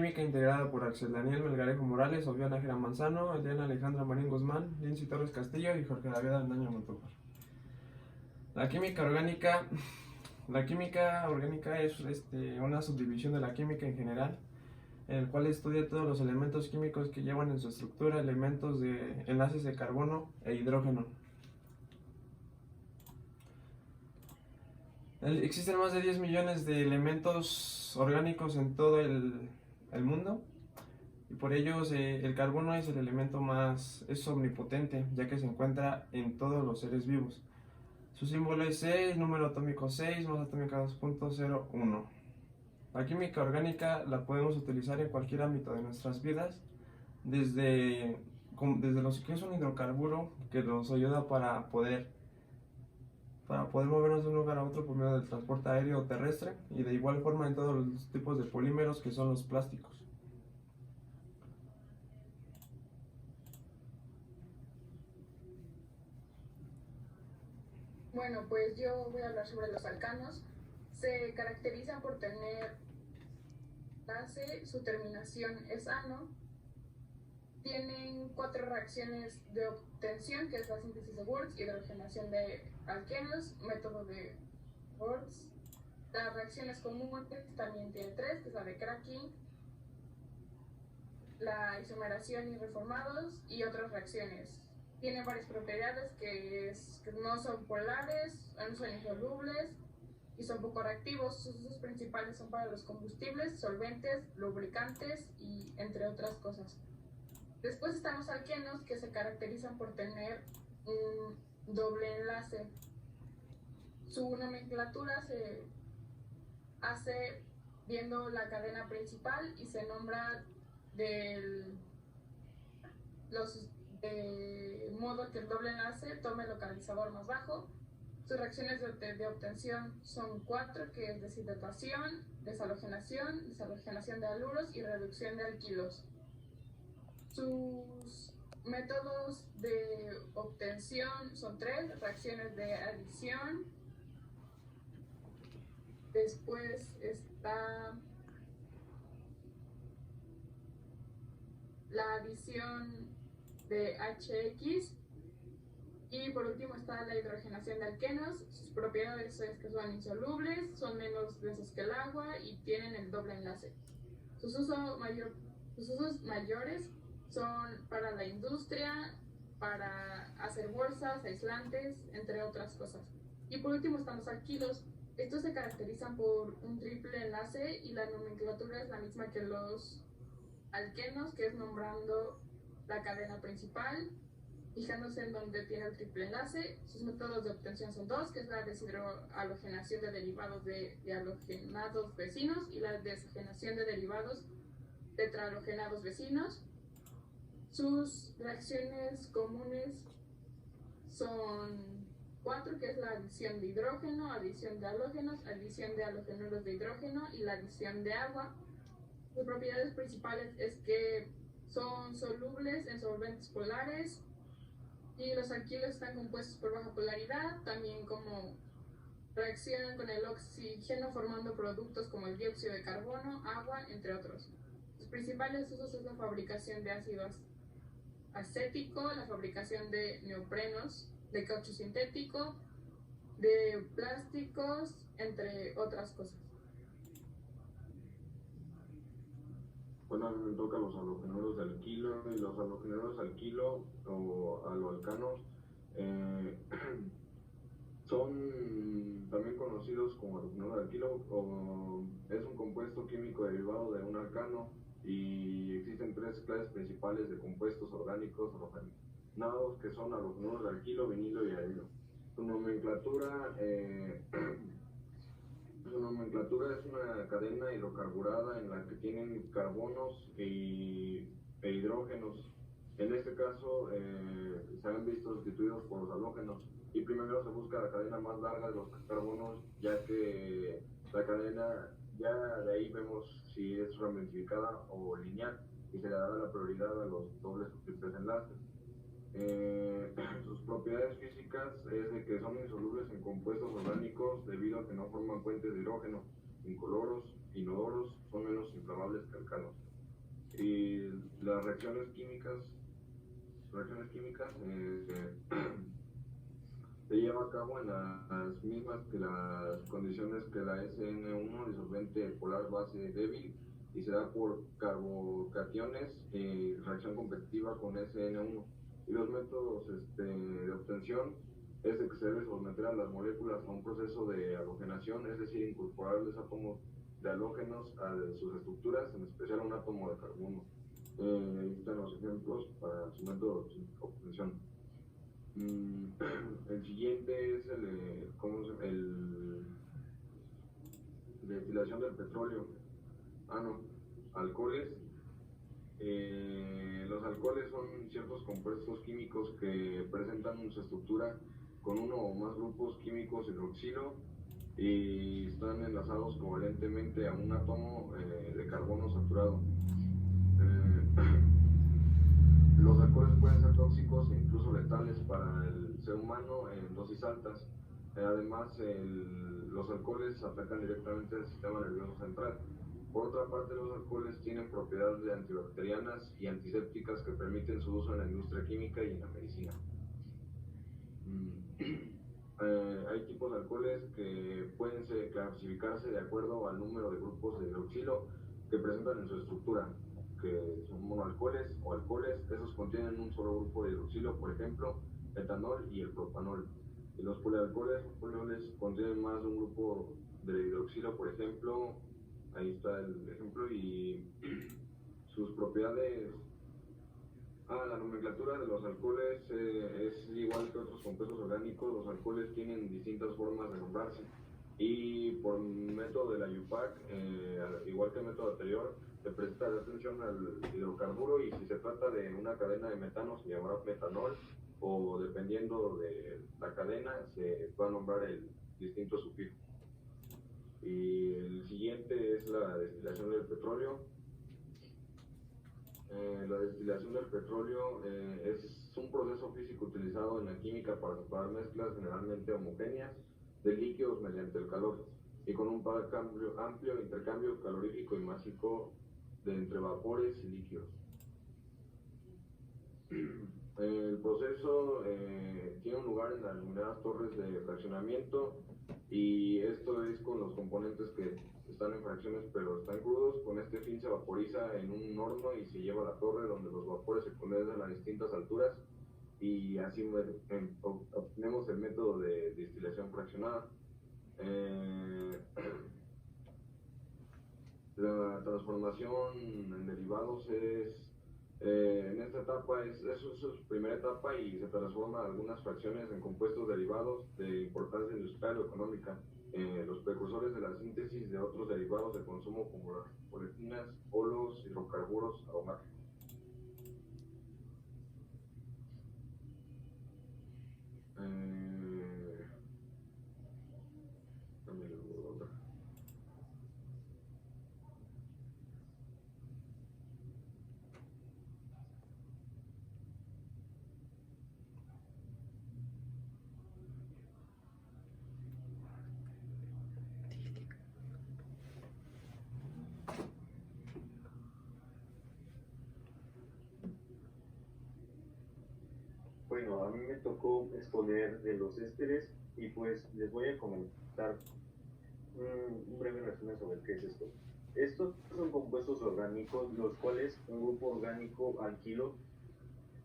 Química integrada por Axel Daniel Melgarejo Morales, Sofía Nájera Manzano, Eliana Alejandra Marín Guzmán, Lindsay Torres Castillo y Jorge David Aldaña Montúfar. La química orgánica es una subdivisión de la química en general, en el cual estudia todos los elementos químicos que llevan en su estructura elementos de enlaces de carbono e hidrógeno. Existen más de 10 millones de elementos orgánicos en todo el mundo, y por ello el carbono es el elemento es omnipotente, ya que se encuentra en todos los seres vivos. Su símbolo es 6, número atómico 6, masa atómica 2.01. La química orgánica la podemos utilizar en cualquier ámbito de nuestras vidas, desde lo que es un hidrocarburo que nos ayuda para poder movernos de un lugar a otro por medio del transporte aéreo o terrestre, y de igual forma en todos los tipos de polímeros que son los plásticos. Bueno, pues yo voy a hablar sobre los alcanos. Se caracterizan por tener base, su terminación es ano. Tienen 4 reacciones de obtención, que es la síntesis de Wurtz, hidrogenación de alquenos, método de Wurtz. Las reacciones comunes también tiene 3, que es la de cracking, la isomeración y reformados y otras reacciones. Tienen varias propiedades que no son polares, no son insolubles y son poco reactivos. Sus usos principales son para los combustibles, solventes, lubricantes y entre otras cosas. Después están los alquenos, que se caracterizan por tener un doble enlace. Su nomenclatura se hace viendo la cadena principal y se nombra de modo que el doble enlace tome el localizador más bajo. Sus reacciones de obtención son 4, que es deshidratación, desalogenación de haluros y reducción de alquilos. Sus métodos de obtención son 3, reacciones de adición. Después está la adición de HX. Y por último está la hidrogenación de alquenos. Sus propiedades es que son insolubles, son menos densos que el agua y tienen el doble enlace. Sus usos mayores son para la industria, para hacer bolsas, aislantes, entre otras cosas. Y por último están los alquilos. Estos se caracterizan por un triple enlace y la nomenclatura es la misma que los alquenos, que es nombrando la cadena principal, fijándose en donde tiene el triple enlace. Sus métodos de obtención son 2, que es la deshidrohalogenación de derivados de halogenados vecinos y la desgenación de derivados tetrahalogenados vecinos. Sus reacciones comunes son 4, que es la adición de hidrógeno, adición de halógenos, adición de halogenuros de hidrógeno y la adición de agua. Sus propiedades principales es que son solubles en solventes polares y los alquilos están compuestos por baja polaridad, también como reaccionan con el oxígeno formando productos como el dióxido de carbono, agua, entre otros. Sus principales usos es la fabricación de ácido acético, la fabricación de neoprenos, de caucho sintético, de plásticos, entre otras cosas. Bueno, a mí me tocan los halogenuros de alquilo, y los halogenuros de alquilo o aloalcanos son también conocidos como halogenuro de alquilo, o es un compuesto químico derivado de un alcano, y existen 3 clases principales de compuestos orgánicos halogenados, que son halogenuros de alquilo, vinilo y arilo. Su nomenclatura es una cadena hidrocarburada en la que tienen carbonos e hidrógenos. En este caso se han visto sustituidos por los halógenos, y primero se busca la cadena más larga de los carbonos, ya que la cadena, ya de ahí vemos si es ramificada o lineal, y se le da la prioridad a los dobles o triples enlaces. Sus propiedades físicas es de que son insolubles en compuestos orgánicos debido a que no forman puentes de hidrógeno, incoloros, inodoros, son menos inflamables que alcanos. Y las reacciones químicas se lleva a cabo en las mismas que las condiciones que la SN1, disolvente polar base débil, y se da por carbocationes, reacción competitiva con SN1. Y los métodos de obtención es de que se debe someter a las moléculas a un proceso de halogenación, es decir, incorporarles átomos de halógenos a sus estructuras, en especial un átomo de carbono. Ahí están los ejemplos para su método de obtención. El siguiente es el destilación del petróleo. Alcoholes. Los alcoholes son ciertos compuestos químicos que presentan su estructura con uno o más grupos químicos hidroxilo y están enlazados covalentemente a un átomo de carbono saturado. Los alcoholes pueden ser tóxicos e incluso letales para el ser humano en dosis altas. Además, los alcoholes atacan directamente el sistema nervioso central. Por otra parte, los alcoholes tienen propiedades antibacterianas y antisépticas que permiten su uso en la industria química y en la medicina. Hay tipos de alcoholes que pueden clasificarse de acuerdo al número de grupos de hidroxilo que presentan en su estructura, que son monoalcoholes o alcoholes. Esos contienen un solo grupo de hidroxilo, por ejemplo, etanol y el propanol. Y los polialcoholes o polioles contienen más de un grupo de hidroxilo, por ejemplo, ahí está el ejemplo, y sus propiedades. La nomenclatura de los alcoholes es igual que otros compuestos orgánicos. Los alcoholes tienen distintas formas de nombrarse y por método de la IUPAC, igual que el método anterior, se presta atención al hidrocarburo, y si se trata de una cadena de metano se llamará metanol, o dependiendo de la cadena se va a nombrar el distinto sufijo. Y el siguiente es la destilación del petróleo. La destilación del petróleo es un proceso físico utilizado en la química para separar mezclas generalmente homogéneas de líquidos mediante el calor y con un amplio intercambio calorífico y másico entre vapores y líquidos. El proceso tiene un lugar en las denominadas torres de fraccionamiento, y esto es con los componentes que están en fracciones pero están crudos. Con este fin se vaporiza en un horno y se lleva a la torre donde los vapores se condensan a distintas alturas, y así obtenemos el método de destilación fraccionada. La transformación en derivados en esta etapa es su primera etapa, y se transforma algunas fracciones en compuestos derivados de importancia industrial o económica, los precursores de la síntesis de otros derivados de consumo como las olefinas o los hidrocarburos aromáticos. Bueno, a mí me tocó exponer de los ésteres y pues les voy a comentar un breve resumen sobre qué es esto. Estos son compuestos orgánicos, los cuales un grupo orgánico alquilo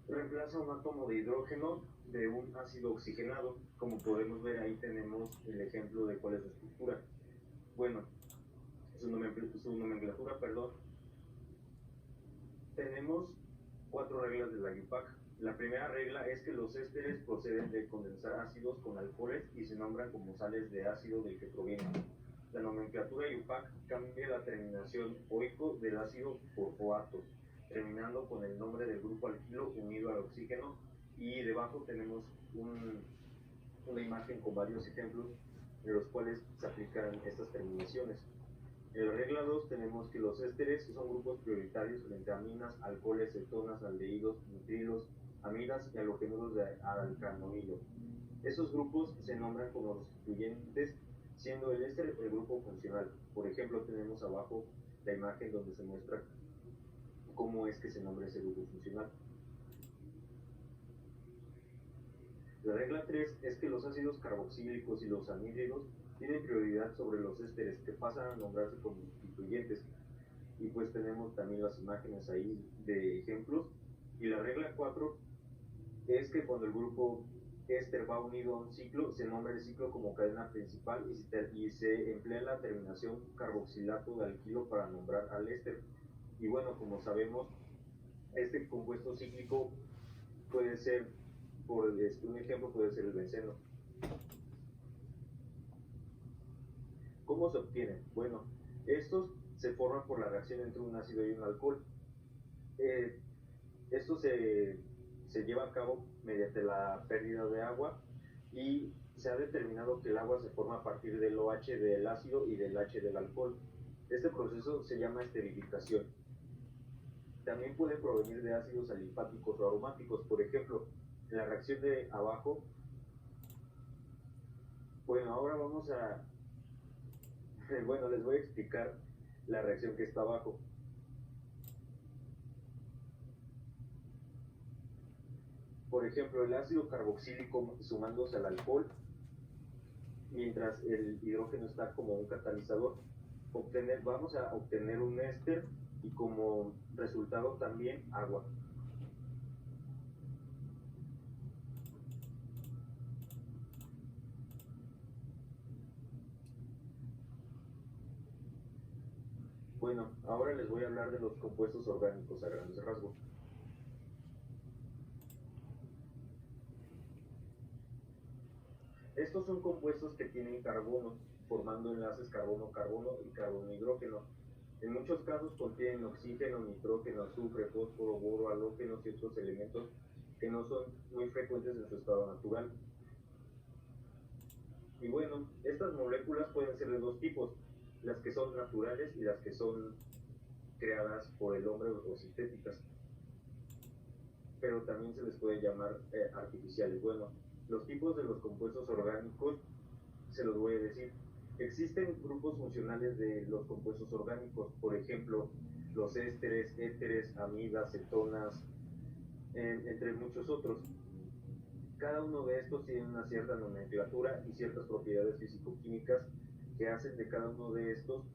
reemplaza un átomo de hidrógeno de un ácido oxigenado. Como podemos ver, ahí tenemos el ejemplo de cuál es su estructura. Bueno, su nomenclatura, tenemos 4 reglas de la IUPAC. La primera regla es que los ésteres proceden de condensar ácidos con alcoholes y se nombran como sales de ácido del que provienen. La nomenclatura IUPAC cambia la terminación oico del ácido por oato, terminando con el nombre del grupo alquilo unido al oxígeno, y debajo tenemos una imagen con varios ejemplos en los cuales se aplican estas terminaciones. En la regla 2 tenemos que los ésteres son grupos prioritarios frente a aminas, alcoholes, cetonas, aldehídos, nitrilos, amidas y halogenuros de alcanoilo. Esos grupos se nombran como los sustituyentes, siendo el éster el grupo funcional. Por ejemplo, tenemos abajo la imagen donde se muestra cómo cómo es que se nombra ese grupo funcional. La regla 3 es que los ácidos carboxílicos y los anhídridos tienen prioridad sobre los ésteres, que pasan a nombrarse como sustituyentes. Y pues tenemos también las imágenes ahí de ejemplos. Y la regla 4 es que cuando el grupo éster va unido a un ciclo, se nombra el ciclo como cadena principal y se emplea la terminación carboxilato de alquilo para nombrar al éster. Y bueno, como sabemos, este compuesto cíclico puede ser, un ejemplo puede ser el benceno. ¿Cómo se obtiene? Bueno, estos se forman por la reacción entre un ácido y un alcohol. Esto se lleva a cabo mediante la pérdida de agua y se ha determinado que el agua se forma a partir del OH del ácido y del H del alcohol. Este proceso se llama esterificación. También puede provenir de ácidos alifáticos o aromáticos. Por ejemplo, en la reacción de abajo, bueno, ahora vamos a, bueno, les voy a explicar la reacción que está abajo. Por ejemplo, el ácido carboxílico sumándose al alcohol, mientras el hidrógeno está como un catalizador, vamos a obtener un éster y como resultado también agua. Bueno, ahora les voy a hablar de los compuestos orgánicos a grandes rasgos. Estos son compuestos que tienen carbono, formando enlaces carbono-carbono y carbono-hidrógeno. En muchos casos contienen oxígeno, nitrógeno, azufre, fósforo, boro, halógenos y otros elementos que no son muy frecuentes en su estado natural. Y bueno, estas moléculas pueden ser de dos tipos, las que son naturales y las que son creadas por el hombre o sintéticas. Pero también se les puede llamar artificiales. Bueno, los tipos de los compuestos orgánicos se los voy a decir. Existen grupos funcionales de los compuestos orgánicos, por ejemplo, los ésteres, éteres, amidas, cetonas, entre muchos otros. Cada uno de estos tiene una cierta nomenclatura y ciertas propiedades físico-químicas que hacen de cada uno de estos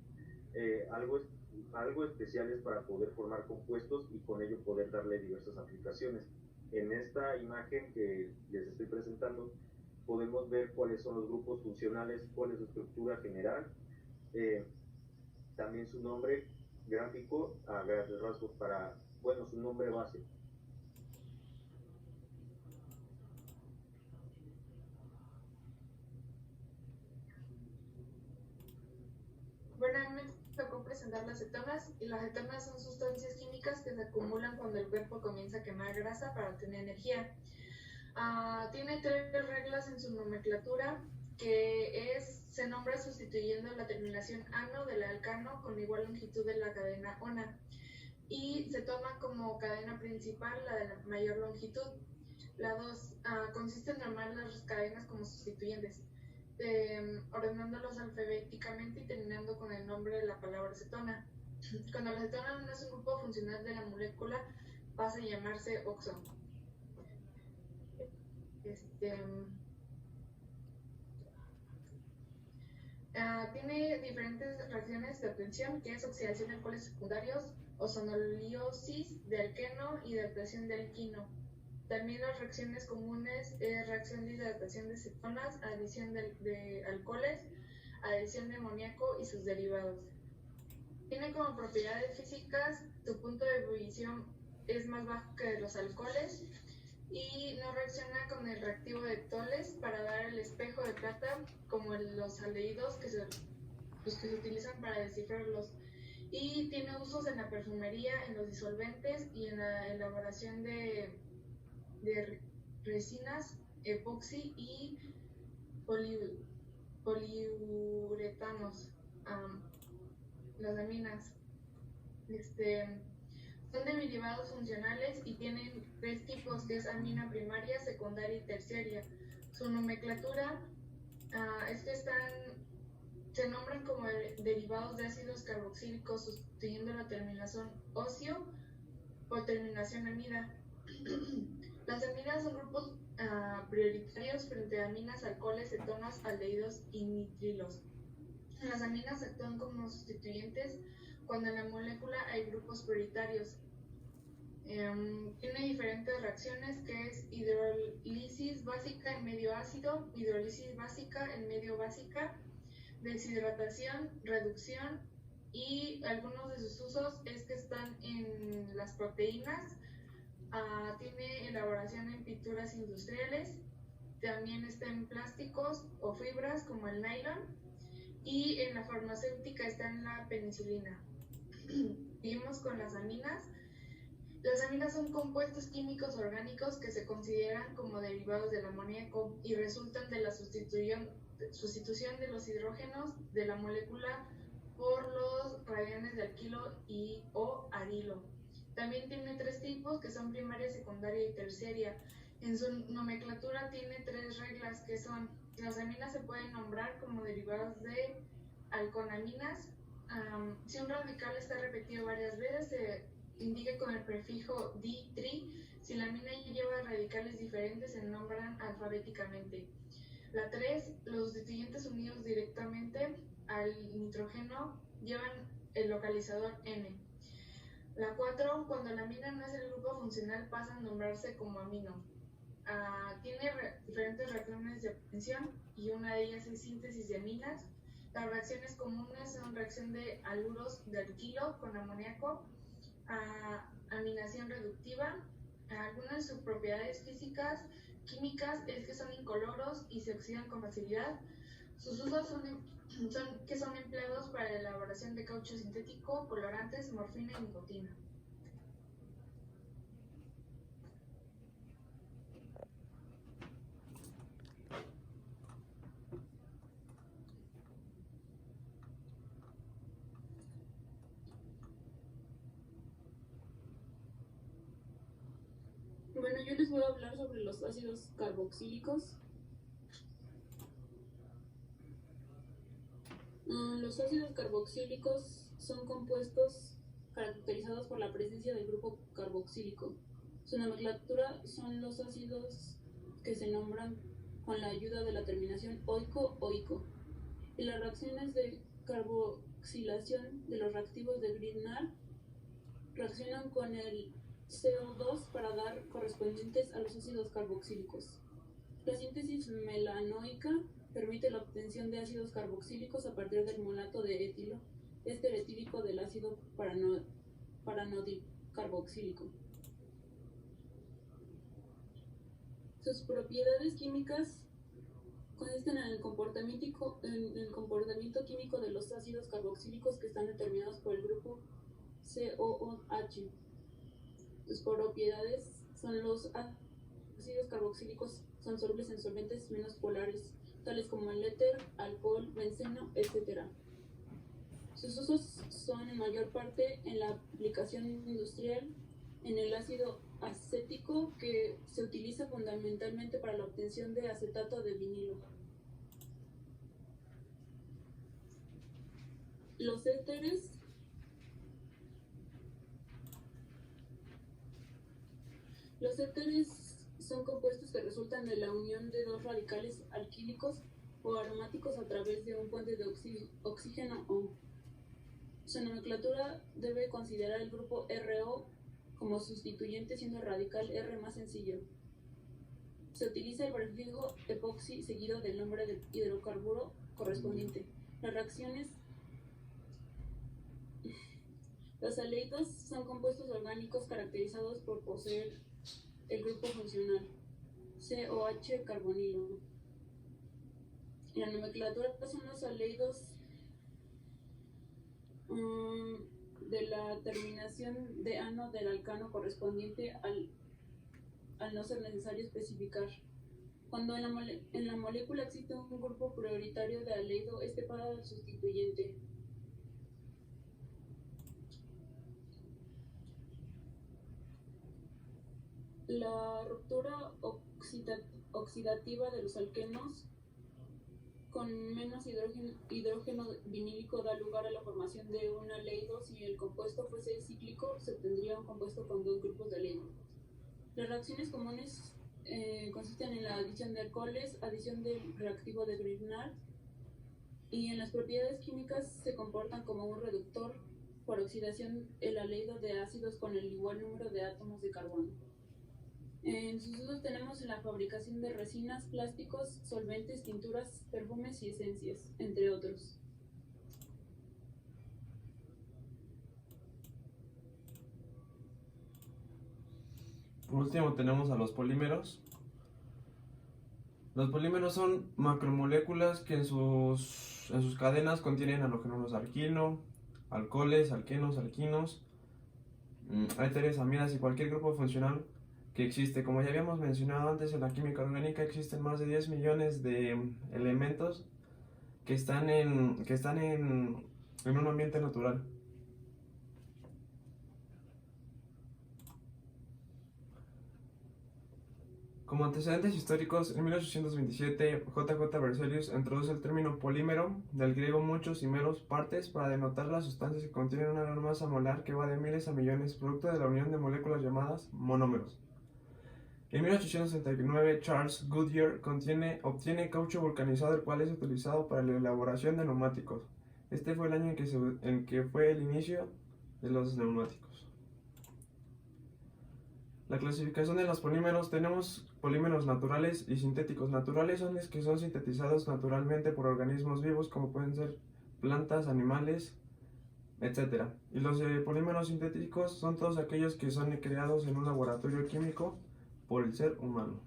algo especiales para poder formar compuestos y con ello poder darle diversas aplicaciones. En esta imagen que les estoy presentando podemos ver cuáles son los grupos funcionales, cuál es su estructura general, también su nombre gráfico a grandes rasgos su nombre base. Bueno, a mí me tocó presentar las cetonas, y las cetonas son sustancias químicas que se acumulan cuando el cuerpo comienza a quemar grasa para obtener energía. Tiene 3 reglas en su nomenclatura, que se nombra sustituyendo la terminación ano del alcano con igual longitud de la cadena ona, y se toma como cadena principal la de la mayor longitud. La 2 consiste en tomar las cadenas como sustituyentes, ordenándolos alfabéticamente y terminando con el nombre de la palabra cetona. Cuando la cetona no es un grupo funcional de la molécula, pasa a llamarse oxo. Tiene diferentes reacciones de obtención, que es oxidación de alcoholes secundarios, ozonolisis de alqueno y adaptación de alquino. También las reacciones comunes es reacción de hidratación de cetonas, adición de alcoholes, adición de amoníaco y sus derivados. Tiene como propiedades físicas, su punto de ebullición es más bajo que de los alcoholes y no reacciona con el reactivo de Toles para dar el espejo de plata como los aldehídos que se utilizan para descifrarlos. Y tiene usos en la perfumería, en los disolventes y en la elaboración de resinas, epoxi y poliuretanos, las aminas. Son derivados funcionales y tienen 3 tipos, que es amina primaria, secundaria y terciaria. Su nomenclatura es que se nombran como derivados de ácidos carboxílicos sustituyendo la terminación ocio por terminación amida. Las amidas son grupos prioritarios frente a aminas, alcoholes, cetonas, aldehídos y nitrilos. Las aminas actúan como sustituyentes cuando en la molécula hay grupos prioritarios. Tiene diferentes reacciones, que es hidrólisis básica en medio ácido, hidrólisis básica en medio básica, deshidratación, reducción, y algunos de sus usos es que están en las proteínas, tiene elaboración en pinturas industriales, también está en plásticos o fibras como el nylon, y en la farmacéutica está en la penicilina. Seguimos con las aminas. Las aminas son compuestos químicos orgánicos que se consideran como derivados del amoníaco y resultan de la sustitución de los hidrógenos de la molécula por los radiones de alquilo o arilo. También tiene 3 tipos, que son primaria, secundaria y terciaria. En su nomenclatura tiene 3 reglas, que son: las aminas se pueden nombrar como derivados de alconaminas. Si un radical está repetido varias veces, se indica con el prefijo di-tri. Si la amina lleva radicales diferentes, se nombran alfabéticamente. La 3, los sustituyentes unidos directamente al nitrógeno llevan el localizador N. La 4, cuando la amina no es el grupo funcional, pasa a nombrarse como amino. Tiene diferentes reacciones de obtención y una de ellas es síntesis de aminas. Las reacciones comunes son reacción de haluros de alquilo con amoníaco, aminación reductiva. Algunas de sus propiedades físicas, químicas, es que son incoloros y se oxidan con facilidad. Sus usos son empleados para la elaboración de caucho sintético, colorantes, morfina y nicotina. Bueno, yo les voy a hablar sobre los ácidos carboxílicos. Los ácidos carboxílicos son compuestos caracterizados por la presencia del grupo carboxílico. Su nomenclatura son los ácidos que se nombran con la ayuda de la terminación oico-oico. Y las reacciones de carboxilación de los reactivos de Grignard reaccionan con el CO2 para dar correspondientes a los ácidos carboxílicos. La síntesis melanoica permite la obtención de ácidos carboxílicos a partir del molato de etilo, éster etílico del ácido paranodicarboxílico. Sus propiedades químicas consisten en el comportamiento químico de los ácidos carboxílicos, que están determinados por el grupo COOH. Sus propiedades son: los ácidos carboxílicos son solubles en solventes menos polares, tales como el éter, alcohol, benceno, etc. Sus usos son en mayor parte en la aplicación industrial, en el ácido acético, que se utiliza fundamentalmente para la obtención de acetato de vinilo. Los éteres son compuestos que resultan de la unión de 2 radicales alquílicos o aromáticos a través de un puente de oxígeno O. Su nomenclatura debe considerar el grupo RO como sustituyente, siendo el radical R más sencillo. Se utiliza el prefijo epoxi seguido del nombre del hidrocarburo correspondiente. Las reacciones: los aldehídos son compuestos orgánicos caracterizados por poseer el grupo funcional COH carbonilo. En la nomenclatura son los aldehídos de la terminación de ano del alcano correspondiente, al no ser necesario especificar. Cuando en la molécula existe un grupo prioritario de aldehído, este pasa al sustituyente. La ruptura oxidativa de los alquenos con menos hidrógeno vinílico da lugar a la formación de un aldehído. Si el compuesto fuese cíclico, se obtendría un compuesto con dos grupos de aldehído. Las reacciones comunes consisten en la adición de alcoholes, adición del reactivo de Grignard, y en las propiedades químicas se comportan como un reductor por oxidación el aldehído de ácidos con el igual número de átomos de carbono. En sus usos tenemos en la fabricación de resinas, plásticos, solventes, tinturas, perfumes y esencias, entre otros. Por último tenemos a los polímeros. Los polímeros son macromoléculas que en sus cadenas contienen halogénuros alquilo, alcoholes, alquenos, alquinos, éteres, amidas y cualquier grupo funcional que existe. Como ya habíamos mencionado antes, en la química orgánica existen más de 10 millones de elementos que están en un ambiente natural. Como antecedentes históricos, en 1827 J.J. Berzelius introduce el término polímero, del griego muchos y meros, partes, para denotar las sustancias que contienen una gran masa molar que va de miles a millones, producto de la unión de moléculas llamadas monómeros. En 1869, Charles Goodyear obtiene caucho vulcanizado, el cual es utilizado para la elaboración de neumáticos. Este fue el año en que fue el inicio de los neumáticos. La clasificación de los polímeros: tenemos polímeros naturales y sintéticos. Naturales son los que son sintetizados naturalmente por organismos vivos, como pueden ser plantas, animales, etc. Y los polímeros sintéticos son todos aquellos que son creados en un laboratorio químico por el ser humano.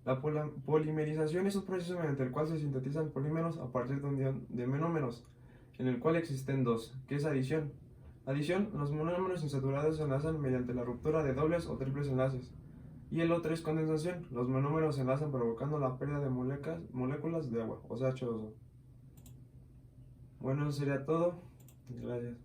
La polimerización es un proceso mediante el cual se sintetizan polímeros a partir de unión de monómeros, en el cual existen dos, que es adición. Adición: los monómeros insaturados se enlazan mediante la ruptura de dobles o triples enlaces. Y el otro es condensación: los monómeros se enlazan provocando la pérdida de moléculas de agua, o sea, H2O. Bueno, eso sería todo. Gracias.